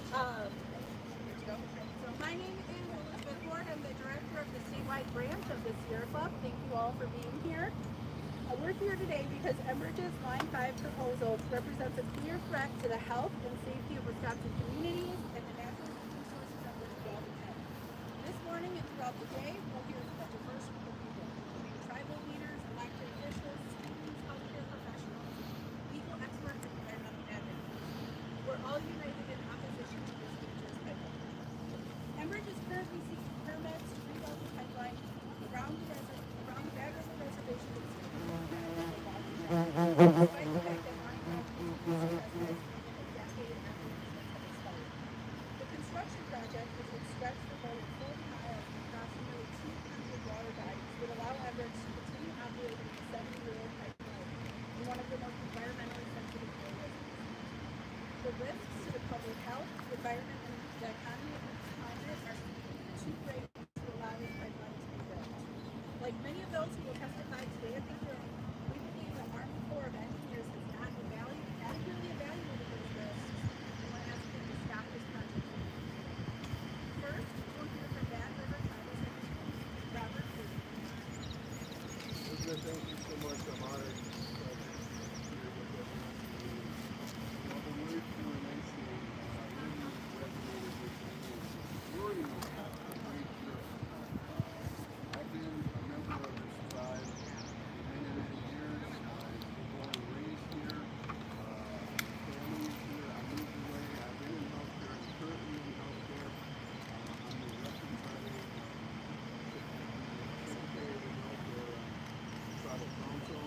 So my name is Elizabeth Ward. I'm the director of the statewide branch of the Sierra Club. Thank you all for being here. We're here today because Enbridge's Line 5 proposal represents a clear threat to the health and safety of Wisconsin communities and the natural resources of this development. This morning and throughout the day, we'll hear from a diverse group of people, including tribal leaders, elected officials, students, healthcare professionals, legal experts, and environmental advocates. We're all united in opposition to this dangerous pipeline. Enbridge is currently seeking permits to rebuild the pipeline around the Bad River Reservation in despite the fact that Line 5 has been a decade after maintenance has expired. The construction project, which would stretch for more than 40 miles and cross nearly 200 water bodies, would allow Enbridge to continue operating a 70-year-old pipeline in one of the most environmentally sensitive areas. The risks to the public health, the environment, and the economy of the climate are too great to allow this pipeline to be built. Like many of those who will testify today at the hearing, we believe the Army Corps of Engineers has not adequately evaluated those risks, and we're asking to stop this project. First, we'll hear from Bad River Tribal Secretary Robert Wiggins. Elizabeth, thank you so much. I'm honored to be here with everyone. The word to enunciate really resonated with me. Majority of the great year. I've been a member of this tribe for many, many years. I've been born and raised here. Family is here. I moved away. I've been in healthcare. I'm currently in healthcare. I'm the representative secretary of the healthcare tribal council.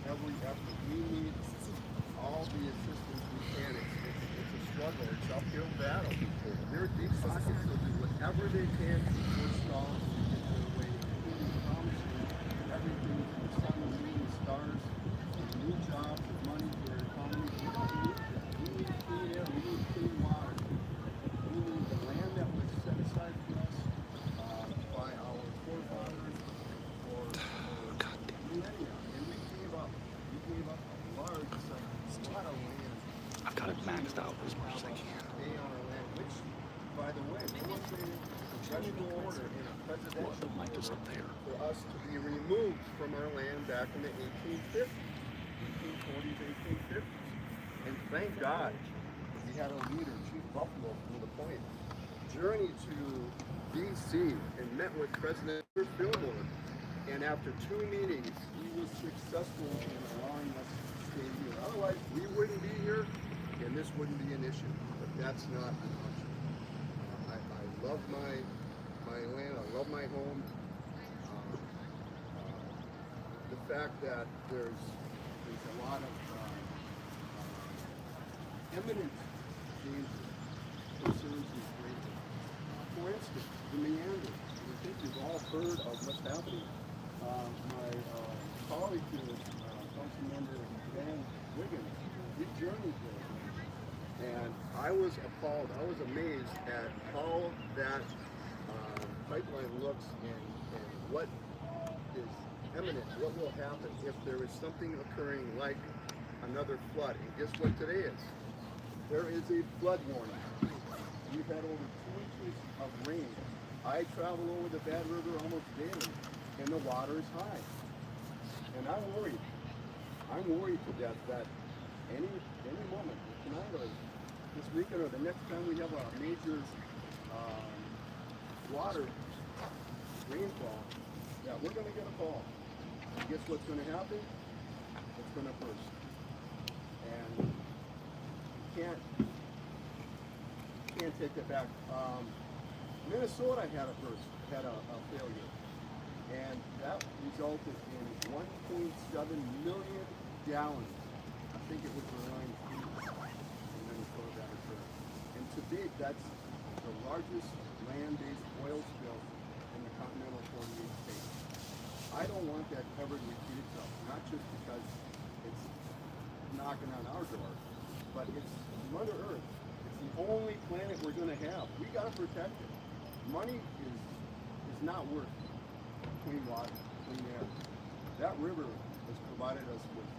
Every effort. We need all the assistance we can. It's a struggle. It's an uphill battle. Their deep pockets will do whatever they can to forestall us to get their way, including promising everything from the sun, the moon, the stars, new jobs, and money for our economy. We don't need that. We need clean air. We need clean water. We need the land that was set aside for us by our forefathers for millennia. Gave up a lot of land. I've got it maxed out as much as I can. Stay on our land, which, by the way, there was a congressional order and a presidential order for us to be removed from our land back in the 1850s, 1840s, 1850s. And thank God we had a leader, Chief Buffalo from the Point, journey to D.C. and met with President Fillmore. And after 2 meetings, he was successful in allowing us to stay here. Otherwise, we wouldn't be here, and this wouldn't be an issue. But that's not an option. I love my land. I love my home. The fact that there's a lot of imminent danger concerns me greatly. For instance, the meanders. I think you've all heard of what's happening. My colleague here, Councilmember Wiggins, he journeyed there. And I was appalled, I was amazed at how that pipeline looks and what is imminent, what will happen if there is something occurring like another flood. And guess what today is? There is a flood warning. We've had over 2 inches of rain. I travel over the Bad River almost daily, and the water is high. And I'm worried. I'm worried to death that any moment, tonight or this weekend or the next time we have a major water rainfall, that we're going to get a fall. And guess what's going to happen? It's going to burst. And you can't take it back. Minnesota had a failure, and that resulted in 1.7 million gallons. I think it was around in Minnesota that occurred. And to date, that's the largest land-based oil spill continental 48 states. I don't want that ever to repeat itself, not just because it's knocking on our door, but it's Mother Earth. It's the only planet we're going to have. We got to protect it. Money is not worth clean water, clean air. That river has provided us with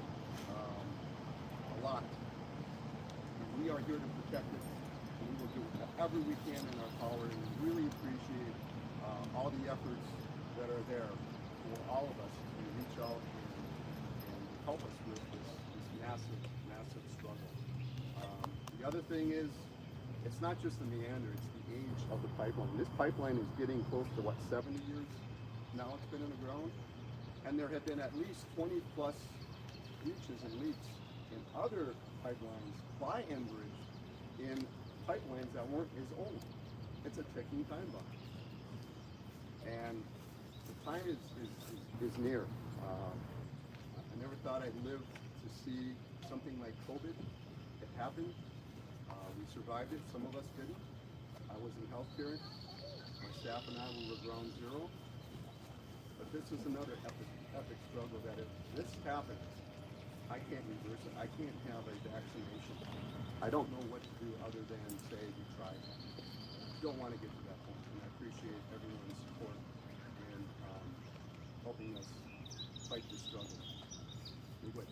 a lot. And we are here to protect it. And we will do whatever we can in our power, and we really appreciate all the efforts that are there for all of us to reach out and help us with this massive struggle. The other thing is, it's not just the meander, it's the age of the pipeline. This pipeline is getting close to, 70 years now it's been in the ground? And there have been at least 20 plus breaches and leaks in other pipelines by Enbridge in pipelines that weren't his own. It's a ticking time bomb. And the time is near. I never thought I'd live to see something like COVID. It happened. We survived it. Some of us didn't. I was in healthcare. My staff and I were ground zero. But this is another epic struggle that if this happens, I can't reverse it. I can't have a vaccination. I don't know what to do other than say we tried. Don't want to get to that point. And I appreciate everyone's support and helping us fight this struggle. We wish.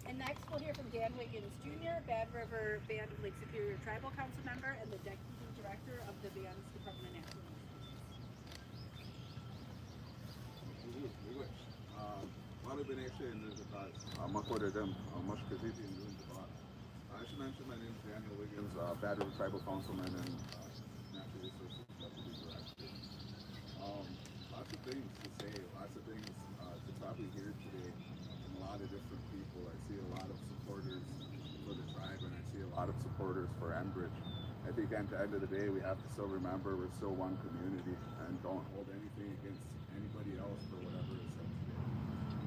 And next we'll hear from Dan Wiggins Jr., Bad River Band of Lake Superior Tribal Council member and the Deputy Director of the Band's Department of Natural Resources. We wish. Wale Beneshe and Nizabaz. Makode them, Mush Kaziti and Nizabaz. I should mention my name is Daniel Wiggins, Bad River Tribal Councilman and Natural Resources Deputy Director. Lots of things to say, lots of things to probably hear today from a lot of different people. I see a lot of supporters for the tribe and I see a lot of supporters for Enbridge. I think at the end of the day, we have to still remember we're still one community and don't hold anything against anybody else for whatever is said today.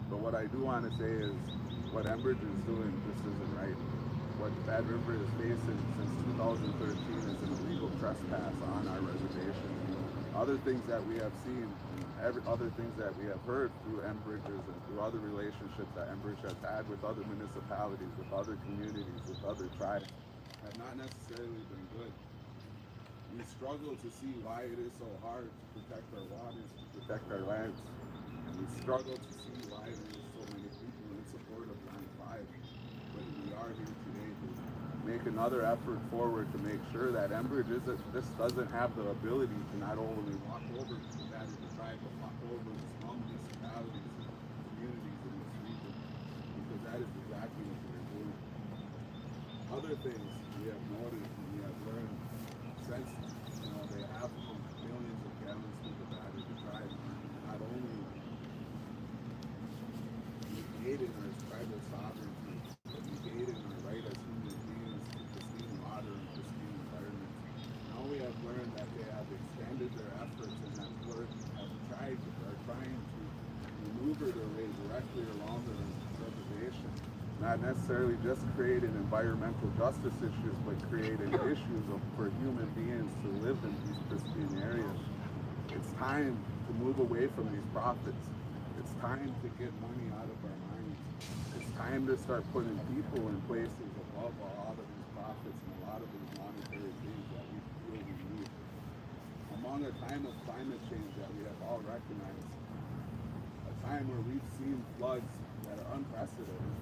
But what I do want to say is what Enbridge is doing just isn't right. What Bad River is facing since 2013 is an illegal trespass on our reservation. Other things that we have seen, other things that we have heard through Enbridges and through other relationships that Enbridge has had with other municipalities, with other communities, with other tribes, have not necessarily been good. We struggle to see why it is so hard to protect our waters, to protect our lands. And we struggle to see why there is so many people in support of Line 5. But we are here today to make another effort forward to make sure that Enbridge this doesn't have the ability to not only walk over to the Bad River Tribe, but walk over to small municipalities and communities in this region. Because that is exactly what they're doing. Other things we have noticed and we have learned since they have pumped millions of gallons through the Bad River Tribe, not only negating our tribal sovereignty, but negating our right as human beings to pristine water and pristine environments. Now we have learned that they have extended their efforts and have trying to maneuver their way directly along the reservation. Not necessarily just creating environmental justice issues, but creating issues for human beings to live in these pristine areas. It's time to move away from these profits. It's time to get money out of our minds. It's time to start putting people in places above a lot of these profits and a lot of these monetary things that we feel we need. Among a time of climate change that we have all recognized, a time where we've seen floods that are unprecedented,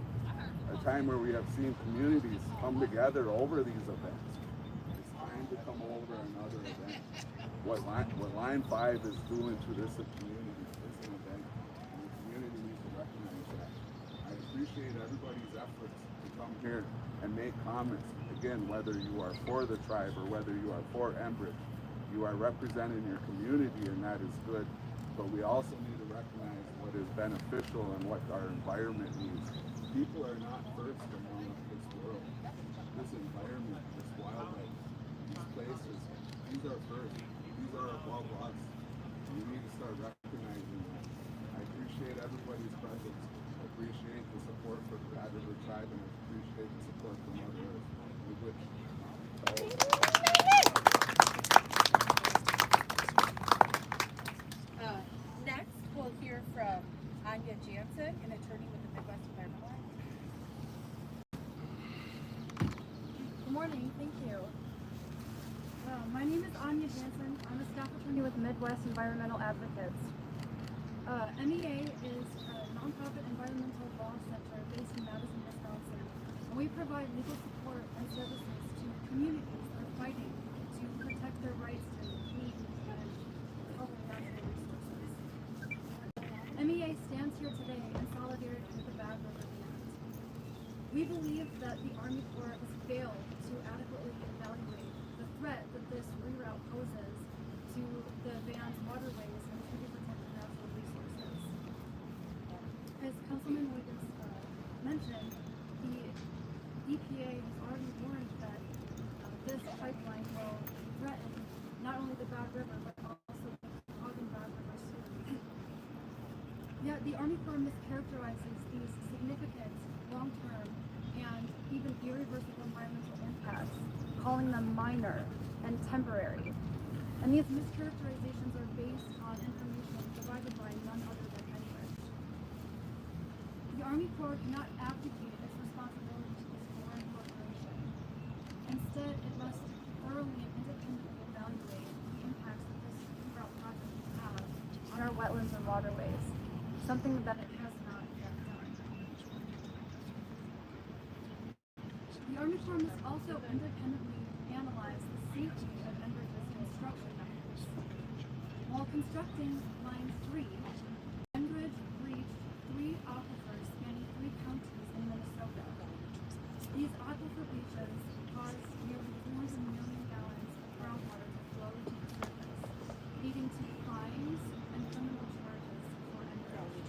a time where we have seen communities come together over these events. It's time to come over another event. What Line 5 is doing to this community is an event, and the community needs to recognize that. I appreciate everybody's efforts to come here and make comments. Again, whether you are for the tribe or whether you are for Enbridge, you are representing your community, and that is good. But we also need to recognize what is beneficial and what our environment needs. People are not first among this world. This environment, this wildlife, these places, these are first. These are above us. And we need to start recognizing that. I appreciate everybody's presence. I appreciate the support for the Bad River Tribe, and I appreciate the support from others. We wish. Anya Janssen. I'm a staff attorney with Midwest Environmental Advocates. MEA is a nonprofit environmental law center based in Madison, Wisconsin, and we provide legal support and services to communities that are fighting to protect their rights to clean and healthy natural resources. MEA stands here today in solidarity with the Bad River Band. We believe that the Army Corps has failed to adequately evaluate the threat that this reroute poses to the band's waterways and truly protected natural resources. As Councilman Wiggins mentioned, the EPA has already warned that this pipeline will threaten not only the Bad River, but also the Ogden Bad River soon. Yet the Army Corps mischaracterizes these significant, long-term, and even irreversible environmental impacts, calling them minor and temporary. And these mischaracterizations are based on information provided by none other than Enbridge. The Army Corps cannot abdicate its responsibility to this foreign corporation. Instead, it must thoroughly and independently evaluate the impacts that this reroute project will have on our wetlands and waterways, something that it has not yet done. The Army Corps must also independently analyze the safety of Enbridge's construction methods. While constructing Line 3, Enbridge breached 3 aquifers spanning 3 counties in Minnesota. These aquifer breaches caused nearly 300 million gallons of groundwater to flow to the surface, leading to fines and criminal charges for Enbridge.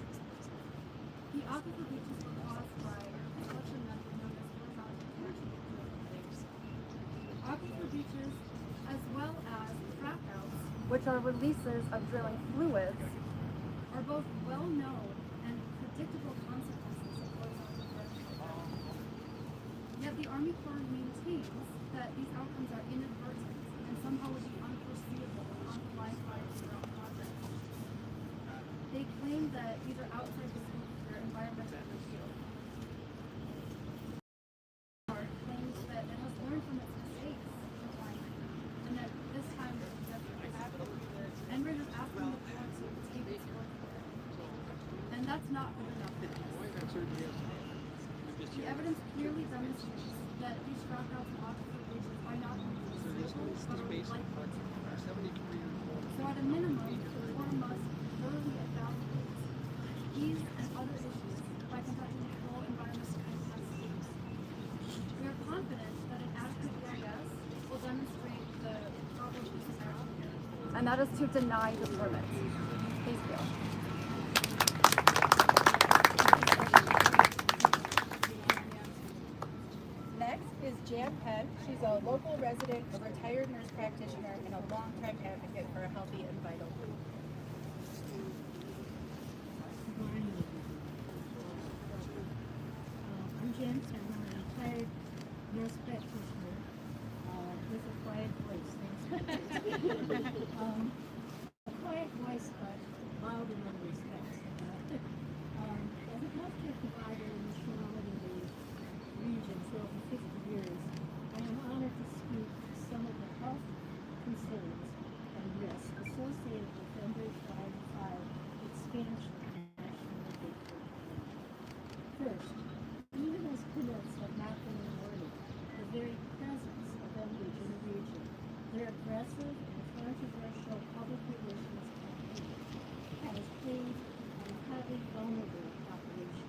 The aquifer breaches were caused by a construction method known as horizontal fracturing drilling. Aquifer breaches, as well as frac outs, which are releases of drilling fluids, are both well-known and predictable consequences of horizontal fracturing. Yet the Army Corps maintains that these outcomes are inadvertent and somehow would be unforeseeable on the Line 5 reroute project. They claim that these are outside the scope of their environmental review. Claims that it has learned from its mistakes in Line 3, and that this time it doesn't happen. Enbridge is asking the Corps to take its word for it. And that's not good enough. The evidence clearly demonstrates that these frac outs and aquifer breaches are not only foreseeable, but are likely to occur. So at a minimum, the Corps must thoroughly evaluate these and other issues by conducting a full environmental impact studies. We are confident that an adequate EIS will demonstrate the problem is, and that is to deny the permit. Thank you. Next is Jan Penn. She's a local resident, a retired nurse practitioner, and a longtime advocate for a healthy and vital food. I'm Jan Penn. I'm a retired nurse practitioner with a quiet voice. Thanks. A quiet voice, but loud in other respects. As a healthcare provider in the Shoreline region for over 50 years, I am honored to speak to some of the health concerns and risks associated with Enbridge Line 5 expansion nationally. First, even as permits have not been awarded, the very presence of Enbridge in the region, their aggressive and controversial public relations campaign has played a highly vulnerable operation.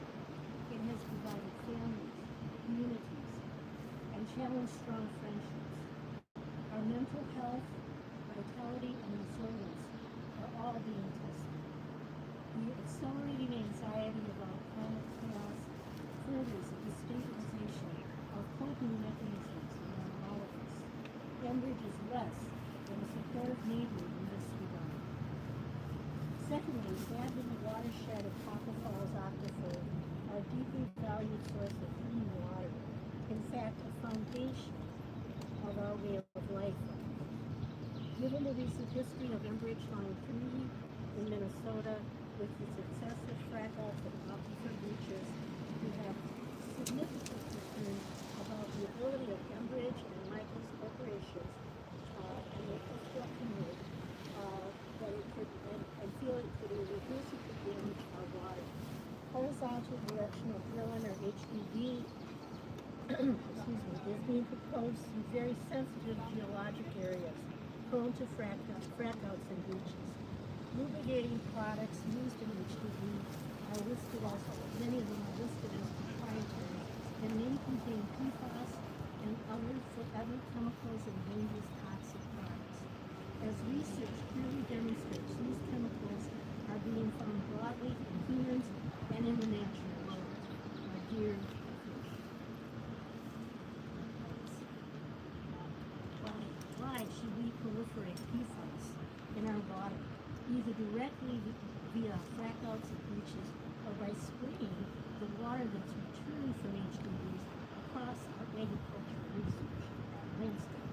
It has provided families, communities, and challenged strong friendships. Our mental health, vitality, and resilience are all being tested. The accelerating anxiety about climate chaos furthers the destabilization of coping mechanisms among all of us. Enbridge is less than a supportive neighbor in this regard. Secondly, the Bad River watershed of Copper Falls Aquifer are a deeply valued source of clean water. In fact, a foundation of our way of life. Given the recent history of Enbridge Line 3 in Minnesota, with its excessive frac outs and aquifer breaches, we have significant concern about the ability of Enbridge and Michaels corporations and the excuse me, is being proposed in very sensitive geologic areas prone to frackouts and breaches. Lubricating products used in HDD are listed as, many of them are listed as proprietary, and may contain PFAS and other forever chemicals and dangerous toxic products. As research clearly demonstrates, these chemicals are being found broadly in humans and in the natural world. Deer, fish. Why should we proliferate PFAS in our water, either directly via frackouts and breaches, or by spraying the water that's returning from HDBs across our agricultural research landscape?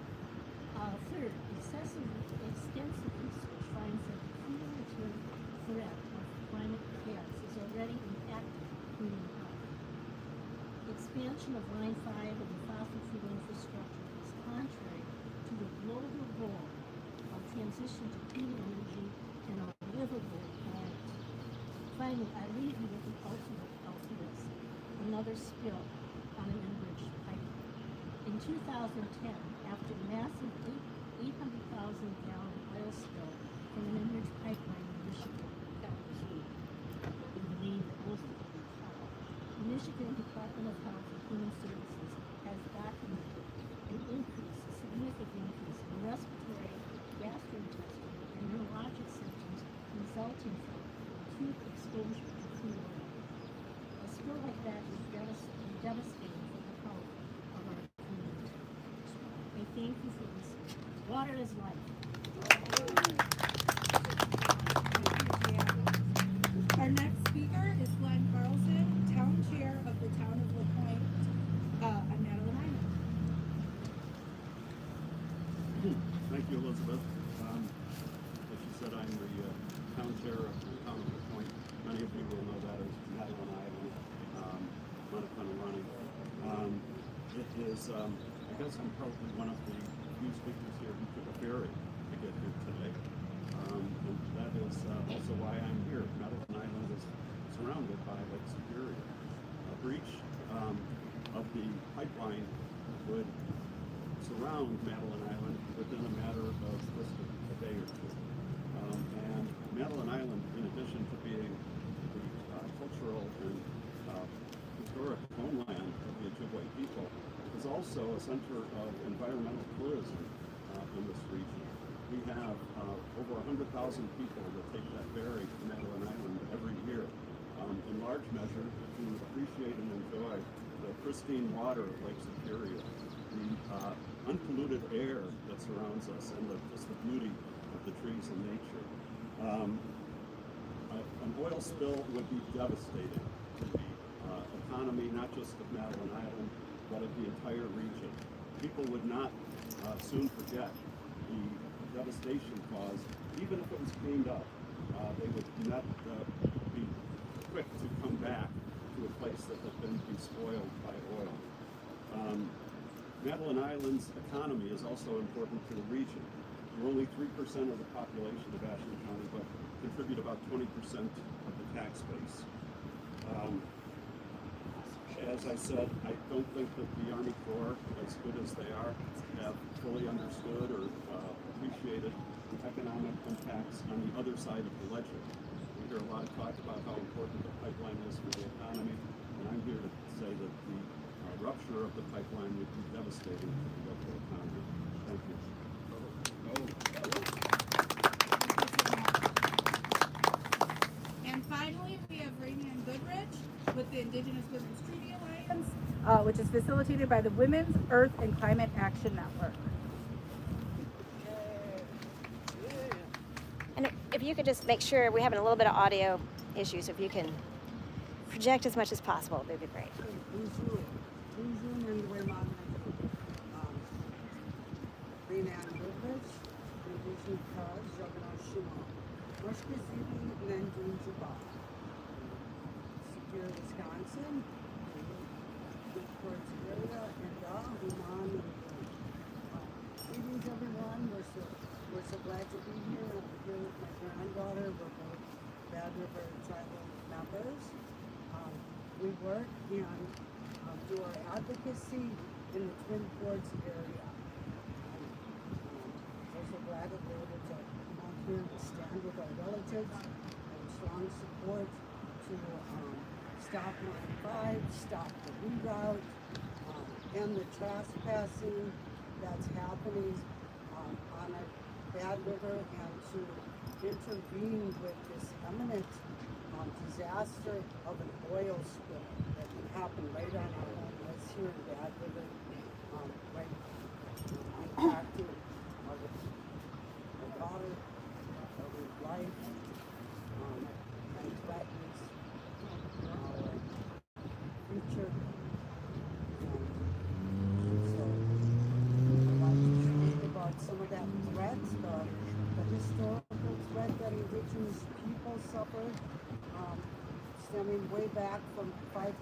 Third, extensive research finds that the cumulative threat of climate chaos is already impacting human health. Expansion of Line 5 of the fossil fuel infrastructure is contrary to the global goal of transition to clean energy and a livable planet. Finally, I leave you with the ultimate another spill on an Enbridge pipeline. In 2010, after a massive 800,000 gallon oil spill from an Enbridge pipeline in Michigan, that was we believe that most of it was foul, the Michigan Department of Health and Human Services has documented an increase, a significant increase in respiratory, gastrointestinal, and neurologic symptoms resulting from acute exposure to crude oil. A spill like that is devastating for the health of our community. I thank you for listening. Water is life. Our next speaker is Carlson, Town Chair of the Town of LaPointe, on Madeline Island. Thank you, Elizabeth. As you said, I'm the town chair of the Town of LaPointe. Many of you will know that as Madeline Island, Running. It is, I guess I'm probably one of the few speakers here who took a ferry to get here today. And that is also why I'm here. Madeline Island is surrounded by Lake Superior. A breach of the pipeline would surround Madeline Island within a matter of just a day or two. And Madeline Island, in addition to being the cultural and historic homeland of the Chippewa people, is also a center of environmental tourism in this region. We have over 100,000 people that take that ferry to Madeline Island every year, in large measure to appreciate and enjoy the pristine water of Lake Superior, the unpolluted air that surrounds us, and just the beauty of the trees and nature. An oil spill would be devastating to the economy, not just of Madeline Island, but of the entire region. People would not soon forget the devastation caused, even if it was cleaned up. They would not be quick to come back to a place that had been despoiled by oil. Madeline Island's economy is also important to the region. We're only 3% of the population of Ashland County, but contribute about 20% of the tax base. As I said, I don't think that the Army Corps, as good as they are, have fully understood or appreciated the economic impacts on the other side of the ledger. We hear a lot of talk about how important the pipeline is for the economy, and I'm here to say that the rupture of the pipeline would be devastating to the local economy. Thank you. And finally, we have Rainey and Goodrich with the Indigenous Women's Treaty Alliance, which is facilitated by the Women's Earth and Climate Action Network. And if you could just make sure, we're having a little bit of audio issues, if you can project as much as possible, that'd be great. Wisconsin, Newport area, and Human. Greetings, everyone. We're so glad to be here. I'm here with my granddaughter. We're both Bad River tribal members. We work in do our advocacy in the Twin Ports area. I'm so glad that we're able to come out here and stand with our relatives and strong support to stop Line 5, stop the reroute, end the trespassing that's happening on our Bad River, and to intervene with this imminent disaster of an oil spill that can happen right on our lands here in Bad River, right impacting our water, our life, and threatens our future. And so I'd like to speak about some of that threat, the historical threat that Indigenous people suffered, stemming way back from 500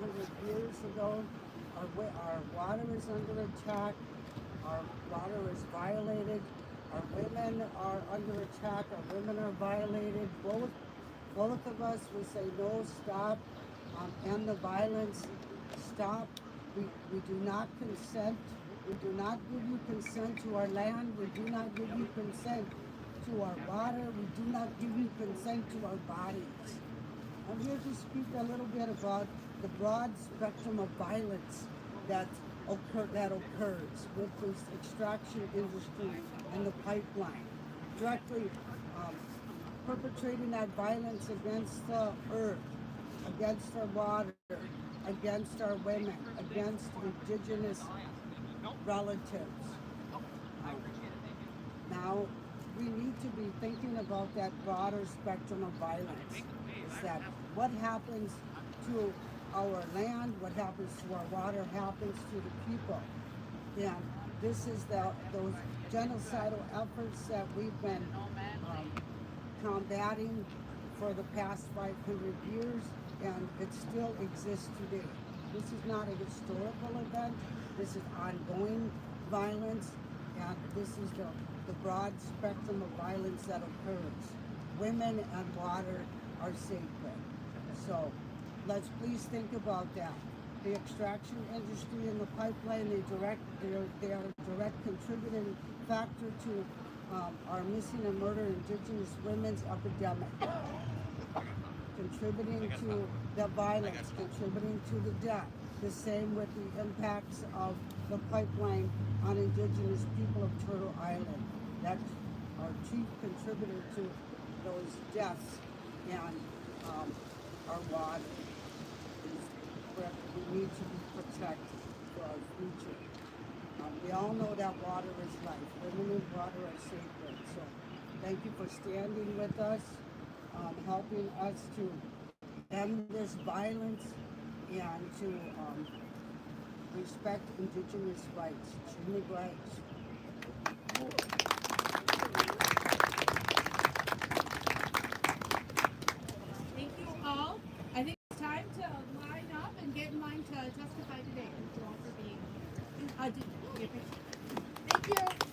years ago. Our water is under attack. Our water is violated. Our women are under attack. Our women are violated. Both of us, we say no, stop, end the violence, stop. We do not consent. We do not give you consent to our land. We do not give you consent to our water. We do not give you consent to our bodies. I'm here to speak a little bit about the broad spectrum of violence that occurs with this extraction industry and the pipeline, directly perpetrating that violence against the earth, against our water, against our women, against Indigenous relatives. Now, we need to be thinking about that broader spectrum of violence. Is that what happens to our land, what happens to our water, happens to the people. And this is those genocidal efforts that we've been combating for the past 500 years, and it still exists today. This is not a historical event. This is ongoing violence, and this is the broad spectrum of violence that occurs. Women and water are sacred. So let's please think about that. The extraction industry and the pipeline, they are a direct contributing factor to our missing and murdered Indigenous women's epidemic. Contributing to the violence, contributing to the death. The same with the impacts of the pipeline on Indigenous people of Turtle Island. That's our chief contributor to those deaths, and our water is where we need to be protected for our future. We all know that water is life. Women and water are sacred. So thank you for standing with us, helping us to end this violence and to respect Indigenous rights, human rights. Thank you all. I think it's time to line up and get in line to testify today. Thank you all for being here. Thank you.